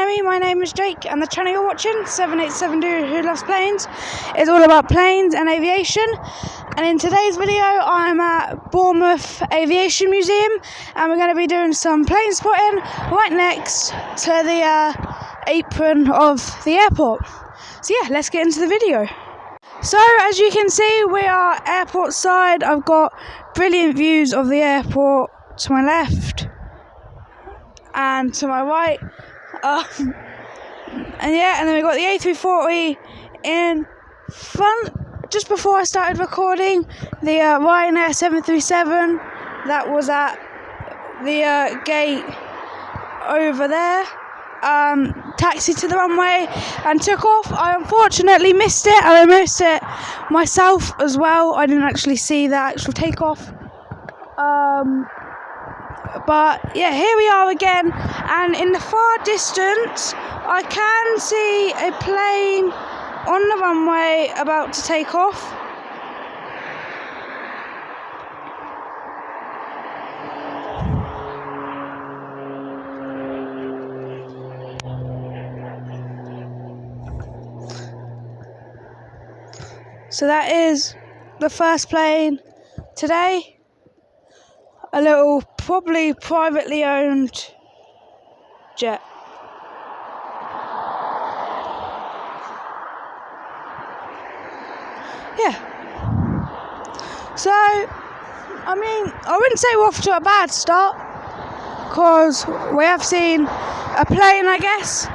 know me, my name is Jake, and the channel you're watching, 787 Dude Who Loves Planes, is all about planes and aviation. And in today's video, I'm at Bournemouth Aviation Museum, and we're going to be doing some plane spotting right next to the apron of the airport. So yeah, let's get into the video. So as you can see, we are airport side. I've got brilliant views of the airport to my left and to my right. And then we've got the A340 in front. Just before I started recording, the Ryanair 737 that was at the gate over there taxied to the runway and took off. I unfortunately missed it, and I missed it myself as well. I didn't actually see the actual takeoff. But yeah, here we are again, and in the far distance I can see a plane on the runway about to take off. So that is the first plane today. A little, probably privately owned jet. Yeah. So, I mean, I wouldn't say we're off to a bad start, because we have seen a plane, I guess.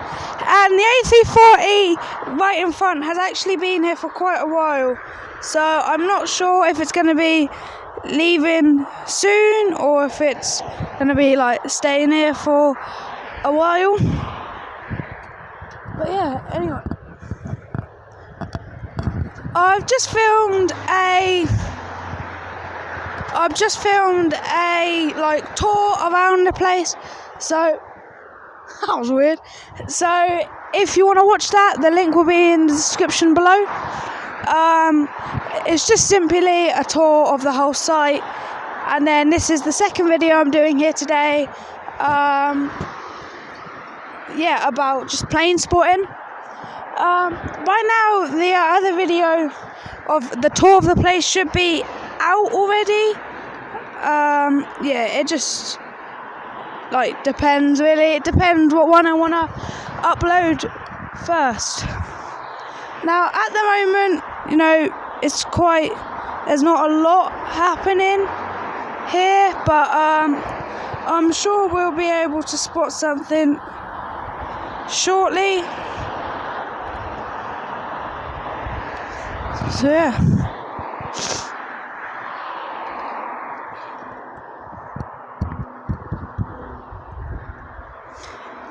And the A340 right in front has actually been here for quite a while. So I'm not sure if it's going to be leaving soon or if it's going to be like staying here for a while. But yeah, anyway. I've just filmed a like tour around the place. So that was weird. So if you want to watch that, the link will be in the description below. It's just simply a tour of the whole site, and then this is the second video I'm doing here today. Yeah, about just plane spotting. By now, the other video of the tour of the place should be out already. Yeah, it just like depends really. It depends what one I want to upload first. Now, at the moment, you know, there's not a lot happening here, but I'm sure we'll be able to spot something shortly. So yeah.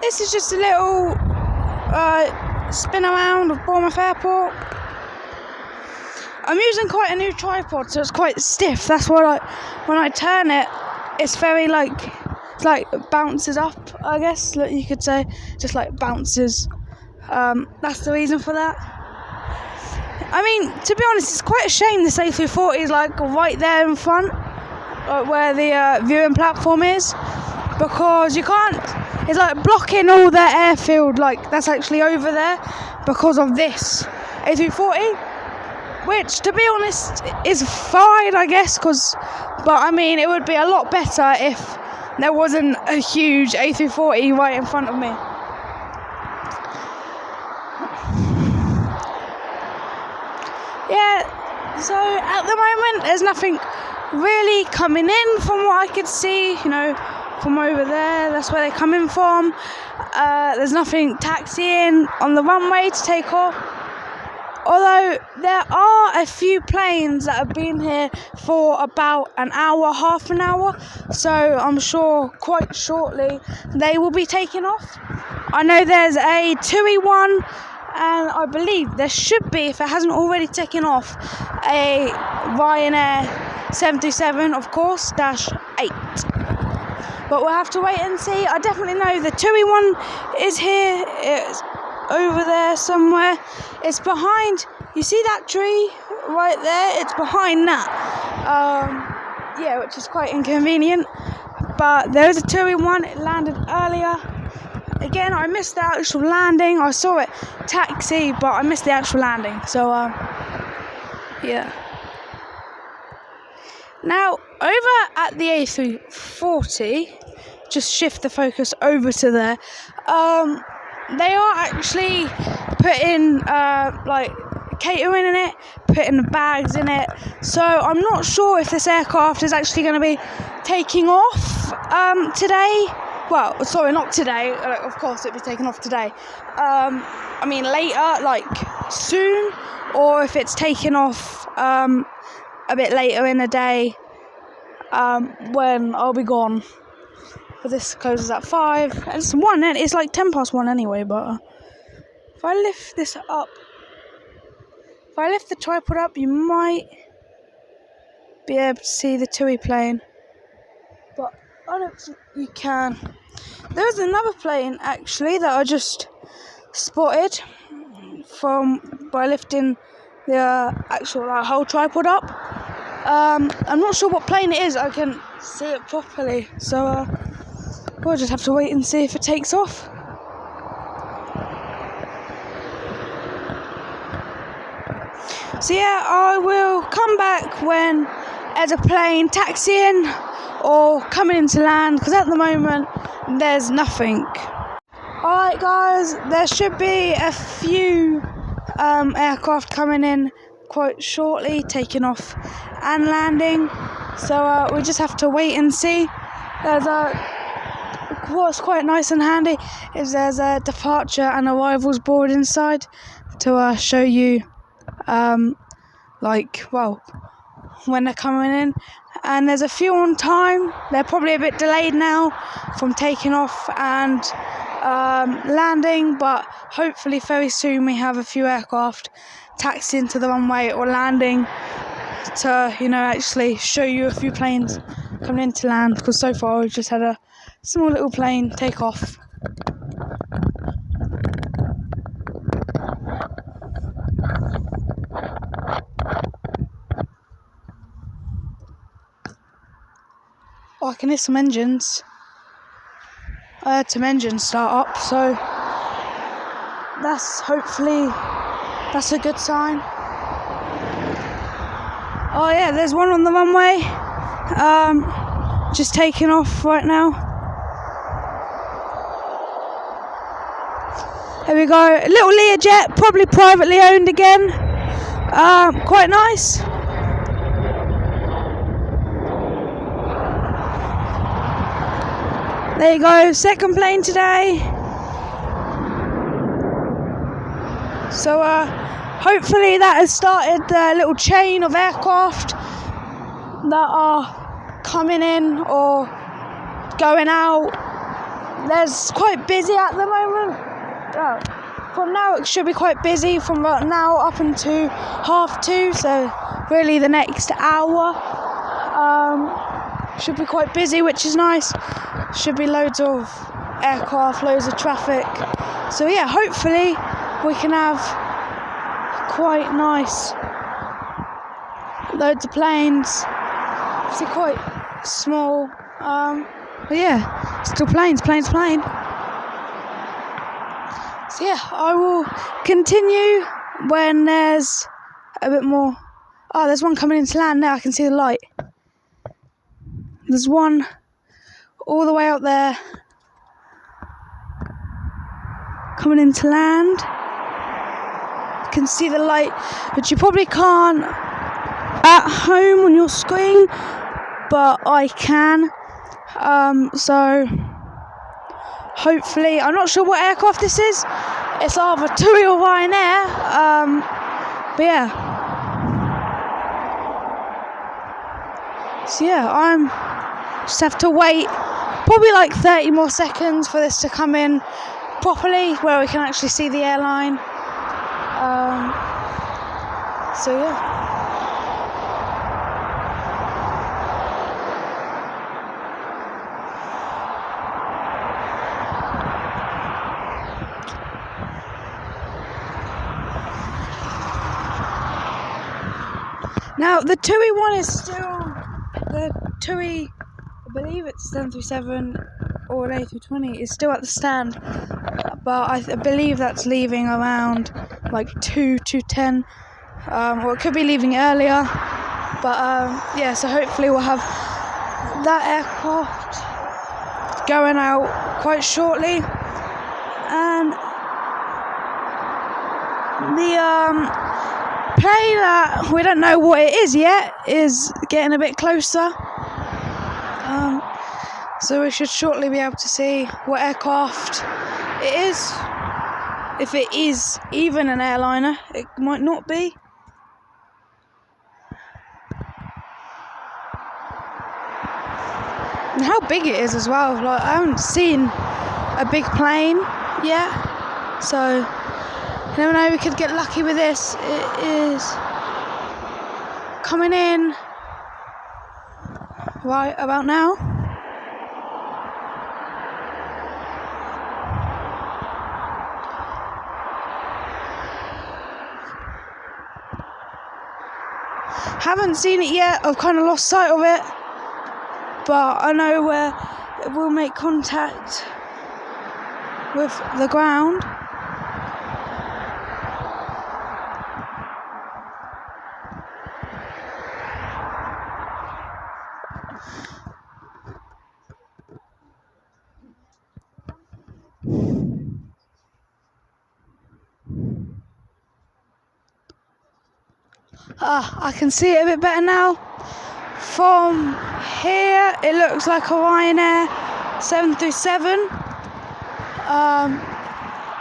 This is just a little spin around of Bournemouth Airport. I'm using quite a new tripod, so it's quite stiff. That's why when I turn it, it's very it's like bounces up, I guess, like you could say, just like bounces. That's the reason for that. I mean, to be honest, it's quite a shame this A340 is like right there in front, like where the viewing platform is, because you can't. It's like blocking all the airfield, like that's actually over there because of this A340, which, to be honest, is fine, I guess, but I mean, it would be a lot better if there wasn't a huge A340 right in front of me. Yeah, so at the moment, there's nothing really coming in from what I could see, you know. From over there, that's where they're coming from. There's nothing taxiing on the runway to take off. Although there are a few planes that have been here for about an hour, half an hour. So I'm sure quite shortly they will be taking off. I know there's a 2E1, and I believe there should be, if it hasn't already taken off, a Ryanair 737, of course, -8. But we'll have to wait and see. I definitely know the 2E1 is here. It's over there somewhere. It's behind. You see that tree right there? It's behind that. Yeah, which is quite inconvenient. But there is a 2E1. It landed earlier. again, I missed the actual landing. I saw it taxi, but I missed the actual landing. So, yeah. Now, over at the A340, just shift the focus over to there. They are actually putting like catering in it, putting the bags in it. So I'm not sure if this aircraft is actually going to be taking off today. Well, sorry, not today. Of course, it'll be taking off today. I mean later, like soon, or if it's taking off a bit later in the day when I'll be gone. But this closes at 5. It's 1, and it's like 10 past 1 anyway. But if I lift this up, if I lift the tripod up, you might be able to see the TUI plane. But I don't think you can. There's another plane actually that I just spotted by lifting the actual whole tripod up. I'm not sure what plane it is. I can see it properly, so we'll just have to wait and see if it takes off. So yeah, I will come back when there's a plane taxiing or coming into land, because at the moment there's nothing. Alright guys, there should be a few aircraft coming in quite shortly, taking off and landing. So we just have to wait and see. What's quite nice and handy is there's a departure and arrivals board inside to show you when they're coming in, and there's a few on time. They're probably a bit delayed now from taking off and landing, but hopefully very soon we have a few aircraft taxiing to the runway or landing to actually show you a few planes coming into land, because so far we've just had a small little plane take off. Oh, I can hear some engines. I heard some engines start up, so that's a good sign. Oh yeah, there's one on the runway, just taking off right now. There we go, a little Learjet, probably privately owned again. Quite nice. There you go, second plane today. So hopefully that has started the little chain of aircraft that are coming in or going out. There's quite busy at the moment. From now it should be quite busy from about now up until 2:30, so really the next hour should be quite busy, which is nice. Should be loads of aircraft, loads of traffic. So yeah, hopefully we can have quite nice loads of planes. Obviously quite small, but yeah, still planes. So yeah, I will continue when there's a bit more. Oh, there's one coming into land now. I can see the light. There's one all the way out there coming into land. You can see the light, which you probably can't at home on your screen, but I can. So hopefully, I'm not sure what aircraft this is. It's either TUI or Ryanair. But yeah. So yeah, I'm just have to wait probably like 30 more seconds for this to come in properly, where we can actually see the airline. So yeah. Now the TUI one is still the TUI, I believe it's 737 or an A320 is still at the stand, but I believe that's leaving around like 2:10, or it could be leaving earlier. But yeah, so hopefully we'll have that aircraft going out quite shortly, and the plane that we don't know what it is yet is getting a bit closer. So we should shortly be able to see what aircraft it is. If it is even an airliner, it might not be. And how big it is as well. Like, I haven't seen a big plane yet, so you never know, we could get lucky with this. It is coming in right about now. Haven't seen it yet, I've kind of lost sight of it, but I know where it will make contact with the ground. I can see it a bit better now. From here, it looks like a Ryanair 737.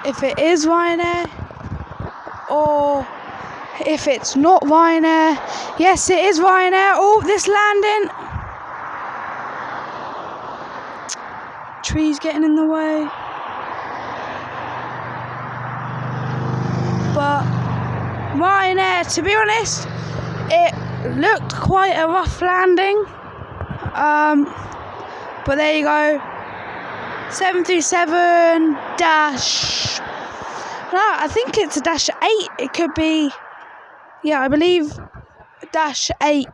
If it is Ryanair, or if it's not Ryanair. Yes, it is Ryanair. Oh, this landing. Trees getting in the way. But Ryanair, to be honest, it looked quite a rough landing. But there you go. 737 dash. No, I think it's a dash 8. It could be. Yeah, I believe dash 8.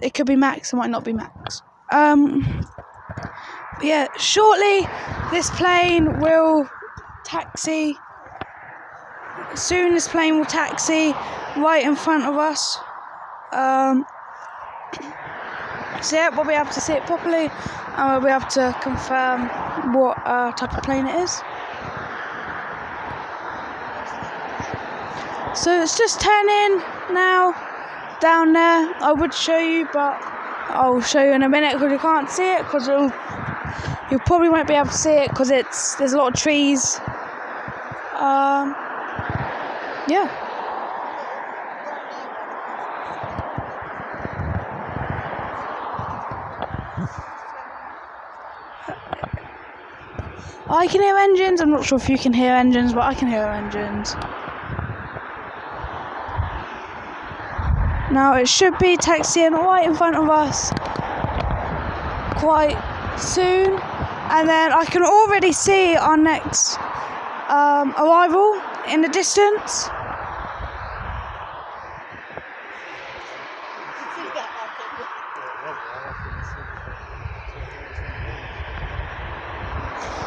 It could be max. It might not be max. But yeah, shortly this plane will taxi. Soon this plane will taxi right in front of us. So yeah, we'll be able to see it properly, and we'll be able to confirm what type of plane it is. So it's just turning now down there. I would show you, but I'll show you in a minute because you can't see it, because you probably won't be able to see it because there's a lot of trees. Yeah. I can hear engines. I'm not sure if you can hear engines, but I can hear engines. Now it should be taxiing right in front of us quite soon, and then I can already see our next arrival in the distance.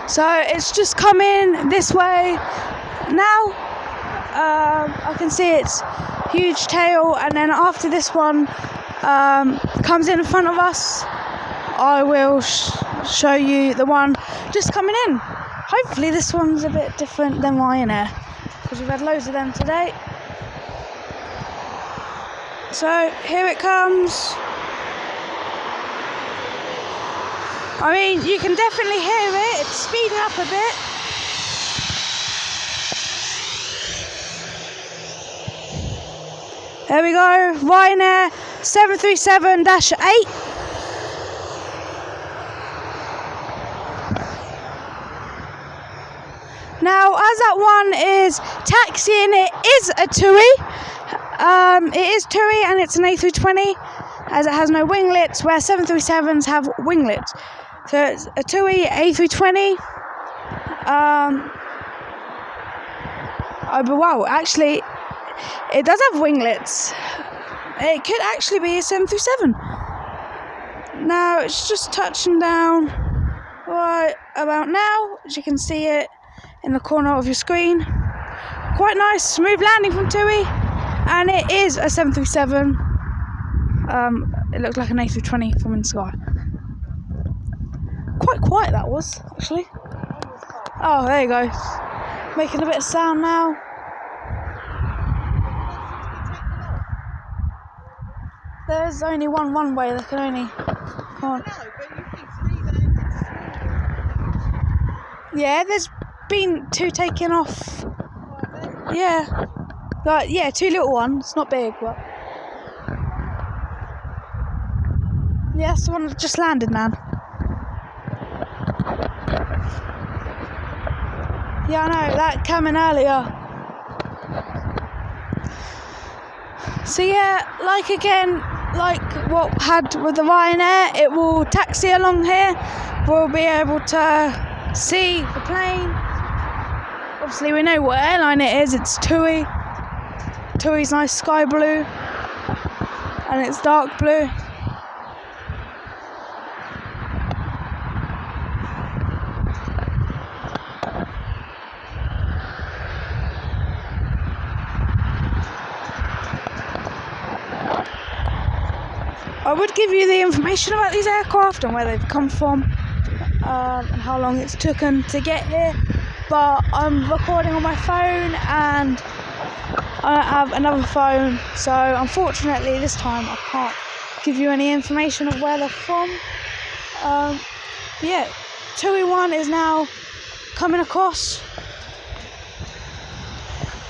So it's just coming this way now. I can see its huge tail, and then after this one comes in front of us, I will show you the one just coming in. Hopefully this one's a bit different than Ryanair, because we've had loads of them today. So here it comes. I mean, you can definitely hear it. It's speeding up a bit. There we go. Ryanair 737-8. Now, as that one is taxiing, it is a TUI. It is TUI, and it's an A320, as it has no winglets, where 737s have winglets. So it's a TUI A320. But wow, actually, it does have winglets. It could actually be a 737. Now it's just touching down right about now, as you can see it in the corner of your screen. Quite nice, smooth landing from TUI, and it is a 737. It looked like an A320 from in the sky. Quite quiet that was, actually. Oh, there you go. Making a bit of sound now. There's only one runway, they can only... Yeah, there's been 2 taken off. Yeah. Like, yeah, 2 little ones, not big, but... Yeah, that's the one that just landed now. Yeah, I know, that came in earlier. So yeah, like what had with the Ryanair, it will taxi along here. We'll be able to see the plane. Obviously we know what airline it is, it's TUI. TUI's nice sky blue, and it's dark blue. I would give you the information about these aircraft and where they've come from, and how long it's taken to get here, but I'm recording on my phone and I don't have another phone, so unfortunately this time I can't give you any information of where they're from. But yeah, TUI 1 is now coming across.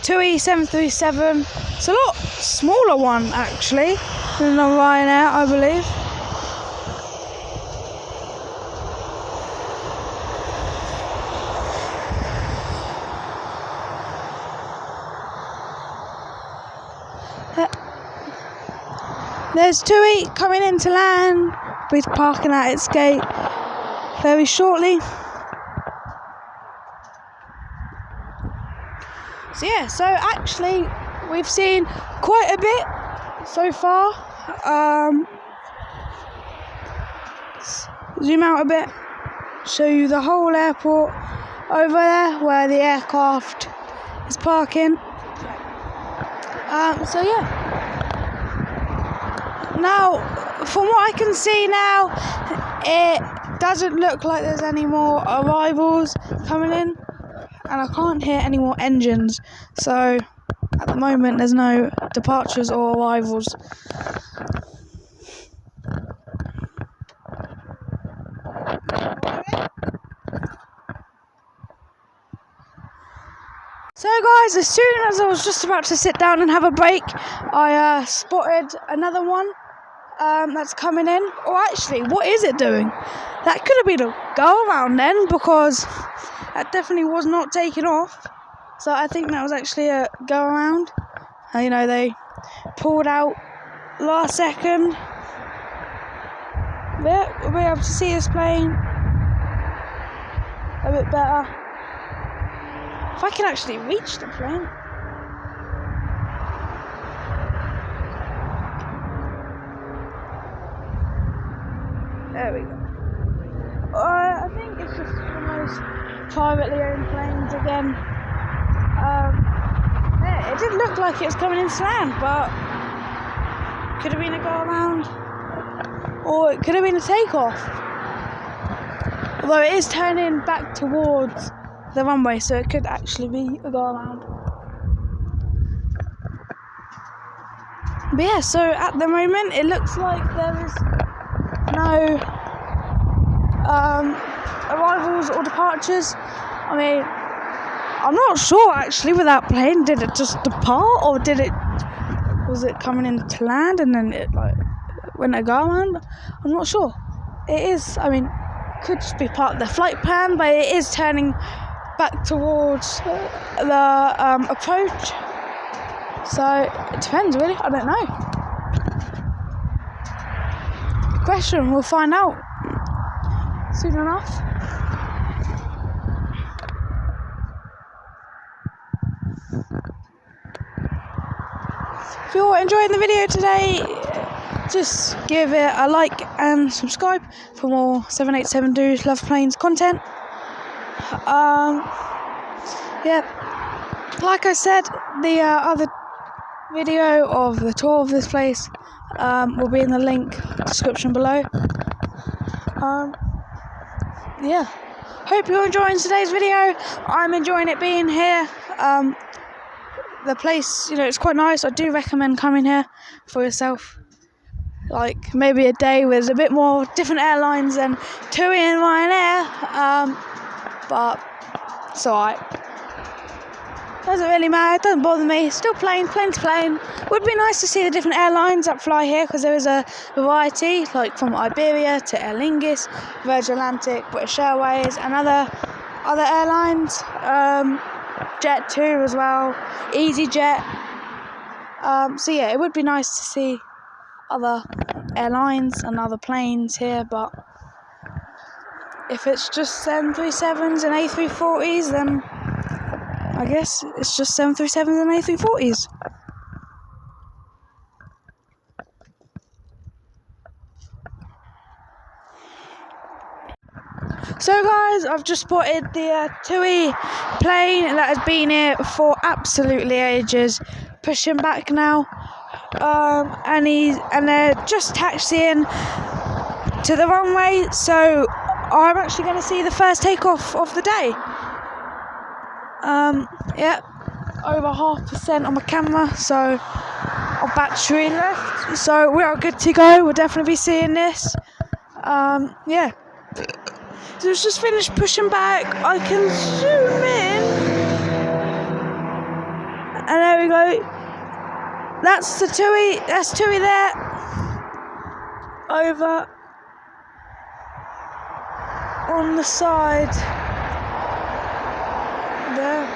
TUI 737, it's a lot smaller one actually than the Ryanair, I believe. There's TUI coming in to land, with parking at its gate very shortly. So yeah, so actually we've seen quite a bit so far. Zoom out a bit, show you the whole airport over there where the aircraft is parking. So yeah, now from what I can see now, it doesn't look like there's any more arrivals coming in, and I can't hear any more engines, so at the moment there's no departures or arrivals. So guys, as soon as I was just about to sit down and have a break, I spotted another one that's coming in. Or actually, what is it doing? That could have been a go around then, because that definitely was not taken off. So I think that was actually a go around. You know, they pulled out last second. Yeah, we'll be able to see this plane a bit better. If I can actually reach the plane. There we go. I think it's just one of those privately owned planes again. Yeah, it did look like it was coming in to land, but could have been a go around, or it could have been a takeoff. Although it is turning back towards the runway, so it could actually be a go around. But yeah, so at the moment it looks like there is no arrivals or departures. I mean, I'm not sure actually with that plane. Did it just depart, or was it coming in to land and then it like went a go around? I'm not sure. It is, I mean, could just be part of the flight plan, but it is turning back towards the approach. So it depends really, I don't know. Good question, we'll find out soon enough. If you're enjoying the video today, just give it a like and subscribe for more 787 Dudes Love Planes content. Yeah, like I said, the other video of the tour of this place will be in the link description below. Yeah, hope you're enjoying today's video. I'm enjoying it being here. The place, it's quite nice. I do recommend coming here for yourself. Like maybe a day with a bit more different airlines than TUI and Ryanair. But it's alright. Doesn't really matter, it doesn't bother me. Still plane's plane. Would be nice to see the different airlines that fly here, because there is a variety, like from Iberia to Aer Lingus, Virgin Atlantic, British Airways, and other airlines. Jet 2 as well, EasyJet. So yeah, it would be nice to see other airlines and other planes here, but if it's just 737s and A340s, then I guess it's just 737s and A340s. So guys, I've just spotted the TUI plane that has been here for absolutely ages, pushing back now, and they're just taxiing to the runway, so I'm actually going to see the first takeoff of the day. Yeah, over 0.5% on my camera, so our battery left, so we are good to go. We'll definitely be seeing this. Yeah, so it's just finished pushing back. I can zoom in, and there we go. That's the TUI. That's TUI there. Over on the side there.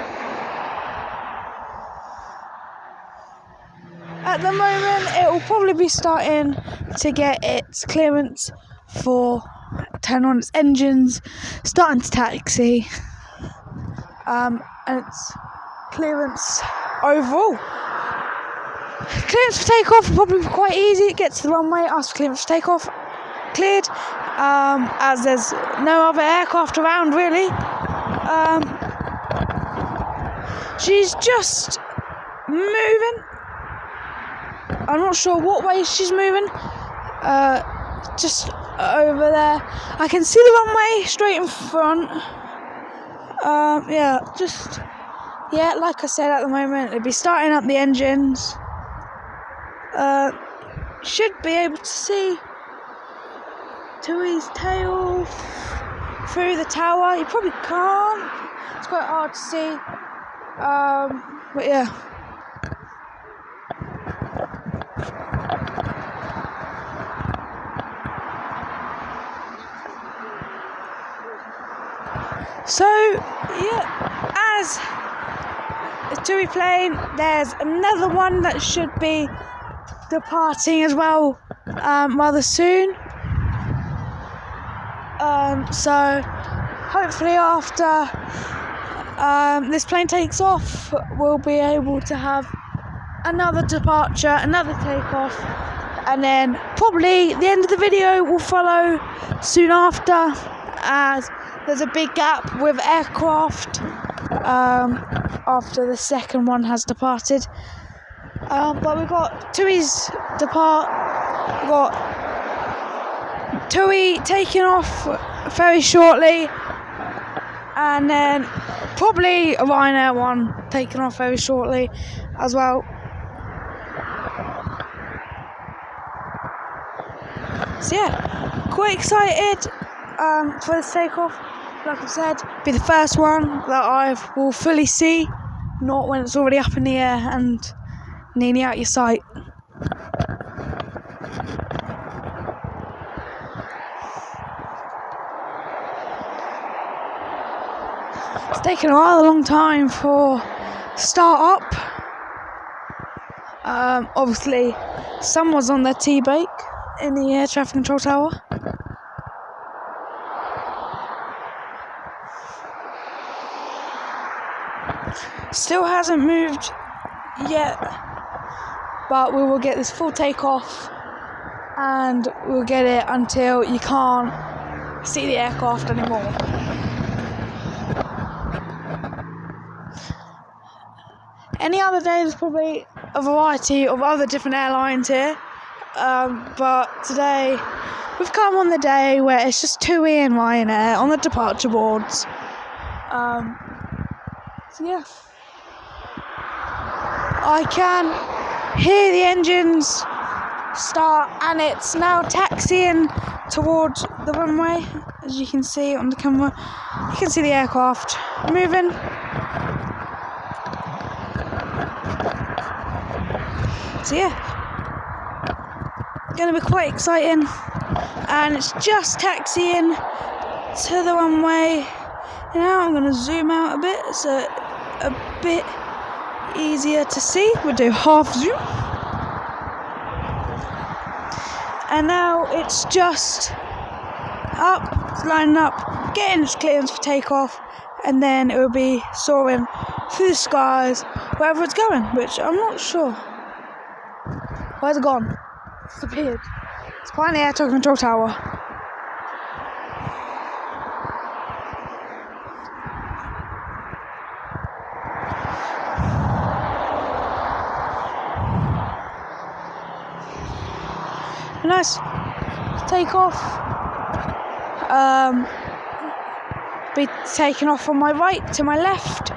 At the moment, it will probably be starting to get its clearance for turn on its engines, starting to taxi, and its clearance overall. Clearance for takeoff will probably be quite easy. It gets to the runway, asks for clearance for takeoff, cleared, as there's no other aircraft around really. She's just moving. I'm not sure what way she's moving. Just over there. I can see the runway straight in front. Yeah, like I said, at the moment, it'll be starting up the engines. Should be able to see TUI's tail through the tower. You probably can't. It's quite hard to see. But yeah. So, yeah, as a TUI plane, there's another one that should be departing as well rather soon. So, hopefully after this plane takes off, we'll be able to have another departure, another takeoff, and then probably the end of the video will follow soon after, as there's a big gap with aircraft after the second one has departed. But we've got TUI's depart. We've got TUI taking off very shortly, and then probably a Ryanair one taking off very shortly as well. So yeah, quite excited for this takeoff. Like I said, be the first one that I will fully see, not when it's already up in the air and nearly out your sight. It's taken a long time for start up. Obviously, someone's on their tea break in the air traffic control tower. Still hasn't moved yet, but we will get this full takeoff and we'll get it until you can't see the aircraft anymore. Any other day there's probably a variety of other different airlines here, but today we've come on the day where it's just TUI and Ryanair on the departure boards. So yeah, I can hear the engines start, and it's now taxiing towards the runway. As you can see on the camera, you can see the aircraft moving. So yeah, going to be quite exciting, and it's just taxiing to the runway. Now I'm going to zoom out a bit so a bit easier to see. We'll do half zoom. And now it's just up, lining up, getting its clearance for takeoff, and then it will be soaring through the skies wherever it's going, which I'm not sure. Where's it gone? It's disappeared. It's behind the air traffic control tower. Nice takeoff. Be taking off from my right to my left.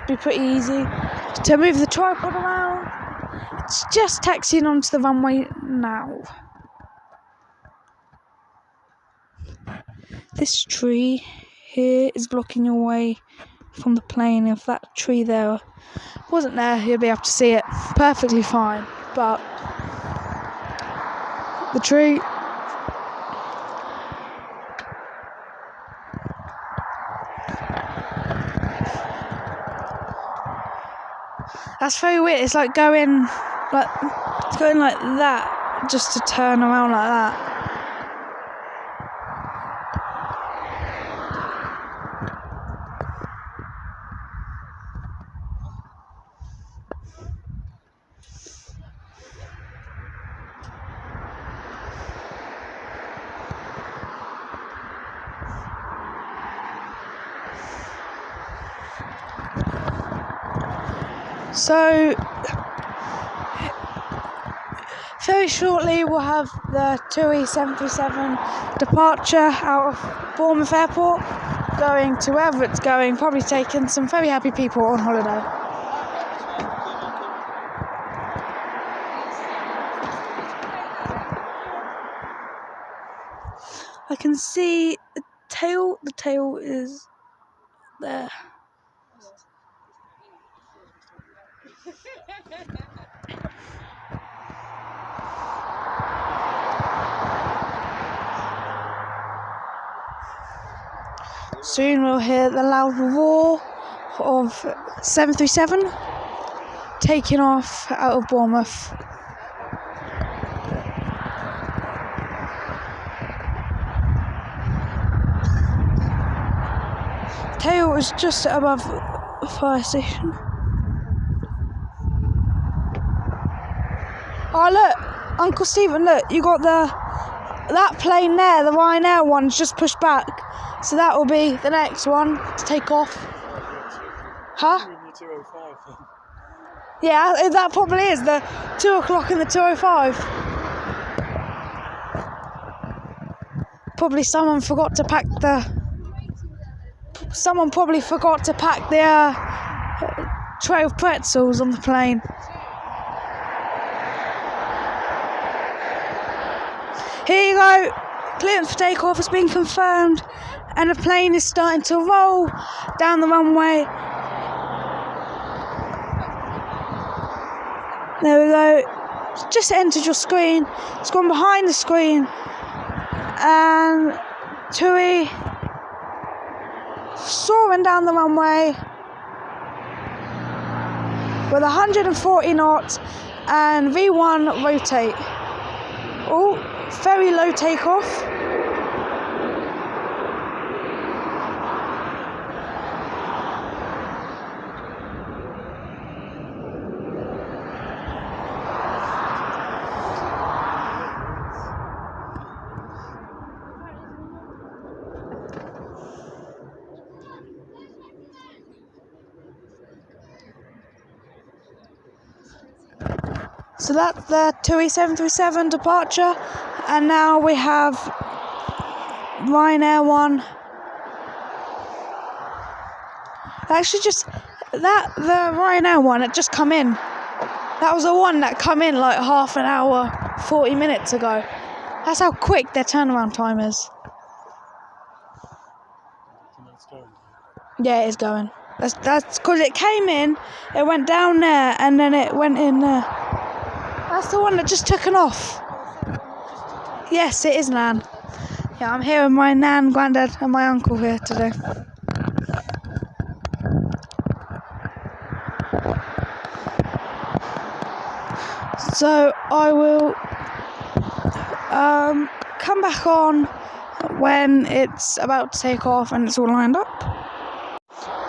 Be pretty easy to move the tripod around. It's just taxiing onto the runway now. This tree here is blocking your way from the plane. If that tree there wasn't there, you'd be able to see it perfectly fine. But the tree that's very weird. It's like going like that just to turn around like that. So very shortly we'll have the TUI 737 departure out of Bournemouth Airport, going to wherever it's going, probably taking some very happy people on holiday. I can see the tail is there. Soon we'll hear the loud roar of 737 taking off out of Bournemouth. Tail is just above the fire station. Oh look, Uncle Stephen, look, you got that plane there, the Ryanair one's just pushed back. So that will be the next one to take off. Huh? Yeah, that probably is the 2 o'clock and the 2:05. Probably someone forgot to pack the tray of pretzels on the plane. Here you go. Clearance for takeoff has been confirmed, and the plane is starting to roll down the runway. There we go. It's just entered your screen. It's gone behind the screen, and TUI soaring down the runway with 140 knots and V1 rotate. Oh, very low takeoff. So that's the TUI 737 departure, and now we have Ryanair one. Actually, the Ryanair one had just come in. That was the one that come in like half an hour, 40 minutes ago. That's how quick their turnaround time is. Yeah, it is going. That's because it came in, it went down there, and then it went in there. That's the one that just took it off. Yes, it is Nan. Yeah, I'm here with my Nan, Grandad, and my uncle here today. So I will come back on when it's about to take off and it's all lined up.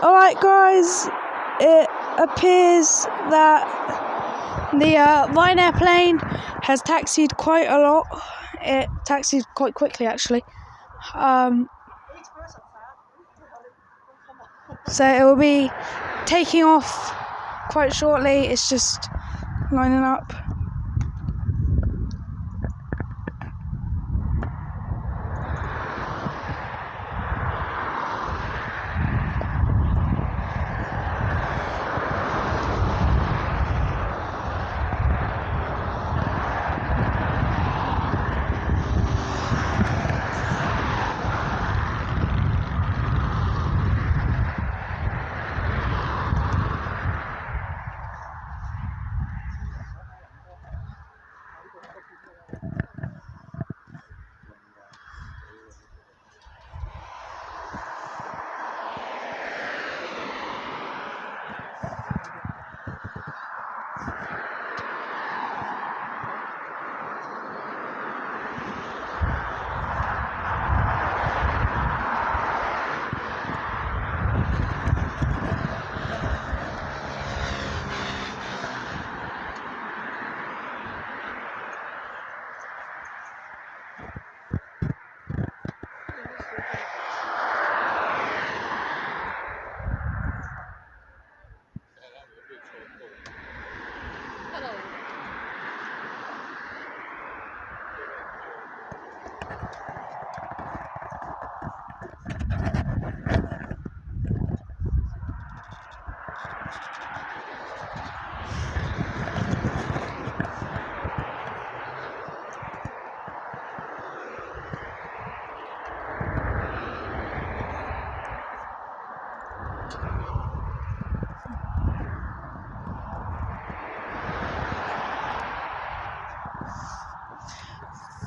Alright guys, it appears that the Ryanair plane has taxied quite a lot. It taxied quite quickly actually. So it will be taking off quite shortly. It's just lining up.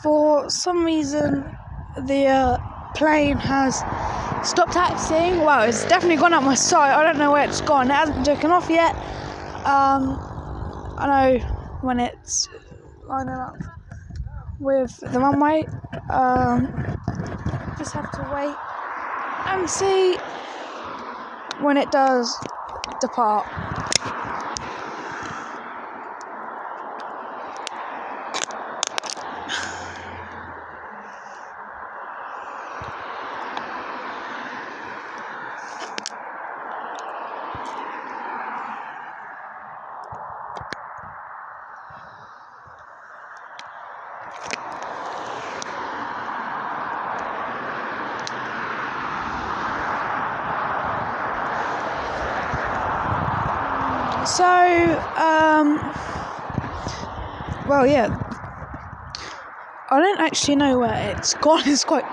For some reason, the plane has stopped taxiing. Well, it's definitely gone up my sight. I don't know where it's gone. It hasn't taken off yet. I know when it's lining up with the runway. Just have to wait and see when it does depart. So, well, yeah, I don't actually know where it's gone. It's quite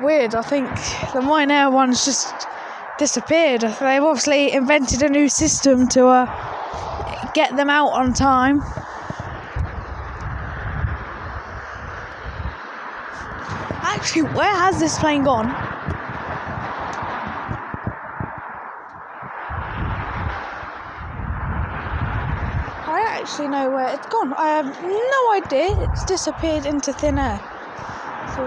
weird. I think the Ryanair one's just disappeared. They've obviously invented a new system to get them out on time. Actually, where has this plane gone? I actually know where it's gone. I have no idea. It's disappeared into thin air. So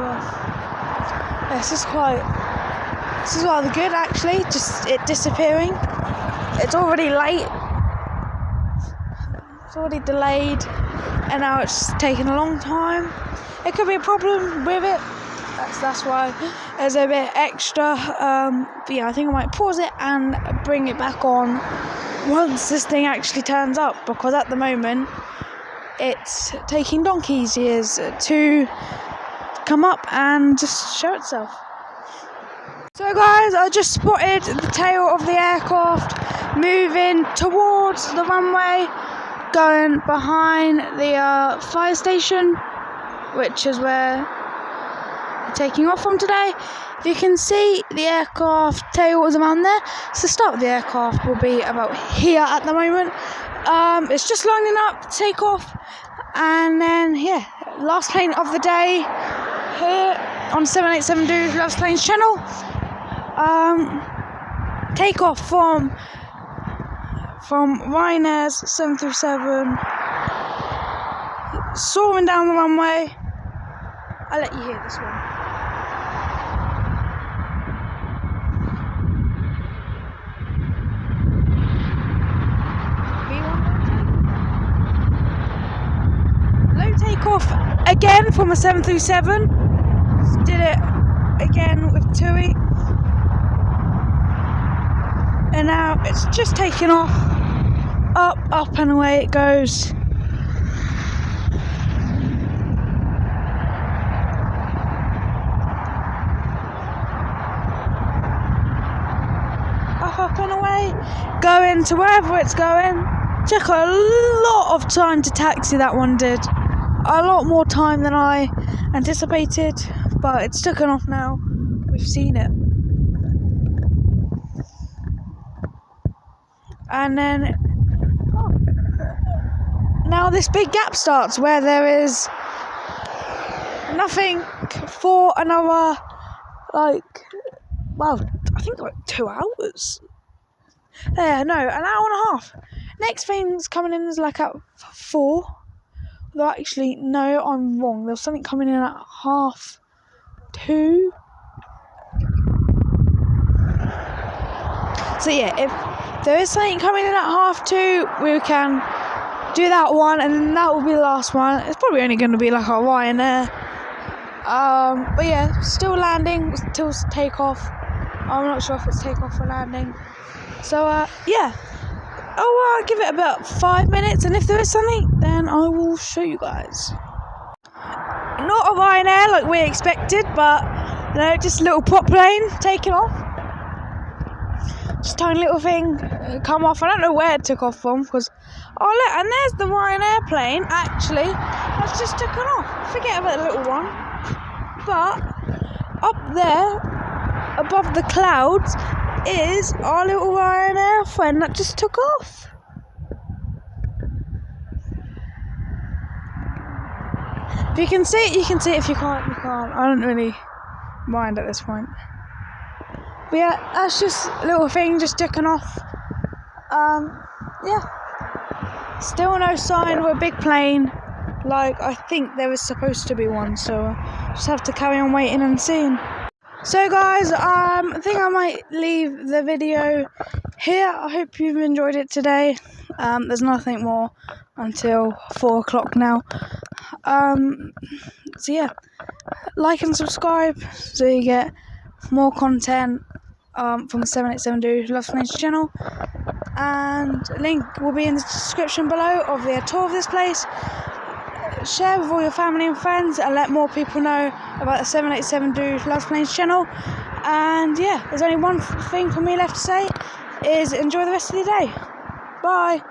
this is rather good actually. Just it disappearing. It's already late. It's already delayed, and now it's taking a long time. It could be a problem with it. That's why there's a bit extra. But yeah, I think I might pause it and bring it back on once this thing actually turns up, because at the moment it's taking donkey's years to come up and just show itself. So guys, I just spotted the tail of the aircraft moving towards the runway, going behind the fire station, which is where they're taking off from today. If you can see, the aircraft tail is around there, so the start of the aircraft will be about here at the moment. It's just lining up to take off, and then last plane of the day here on 787 Loves Planes channel. Take off from Ryanair's 737, soaring down the runway. I'll let you hear this one. Low takeoff again from a 737. Did it again with TUI. And now it's just taking off. Up and away it goes. Up and away, going to wherever it's going. Took a lot of time to taxi, that one did. A lot more time than I anticipated, but it's taken off now. We've seen it. And then now this big gap starts where there is nothing for another, I think like 2 hours. No, an hour and a half. Next thing's coming in is like at 4. Though actually, no, I'm wrong. There's something coming in at 2:30. So yeah, if there is something coming in at 2:30, we can do that one, and then that will be the last one. It's probably only going to be like a Ryanair. But yeah, still landing till takeoff. I'm not sure if it's takeoff or landing. So yeah, I'll give it about 5 minutes, and if there is something, then I will show you guys. Not a Ryanair like we expected, but just a little prop plane taking off. Just tiny little thing come off. I don't know where it took off from, because look, and there's the Ryanair plane actually that's just taken off. Forget about the little one, but up there above the clouds is our little Ryanair friend that just took off. If you can see it, you can see it. If you can't, you can't. I don't really mind at this point. But yeah, that's just a little thing just ticking off. Yeah. Still no sign of a big plane like I think there was supposed to be one, so just have to carry on waiting and seeing. So guys, I think I might leave the video here. I hope you've enjoyed it today. There's nothing more until 4 o'clock now. So yeah, like and subscribe so you get more content from the 787 Dude Loves Planes channel, and link will be in the description below of the tour of this place. Share with all your family and friends and let more people know about the 787 Dude Loves Planes channel. And yeah, there's only one thing for me left to say, is enjoy the rest of your day. Bye.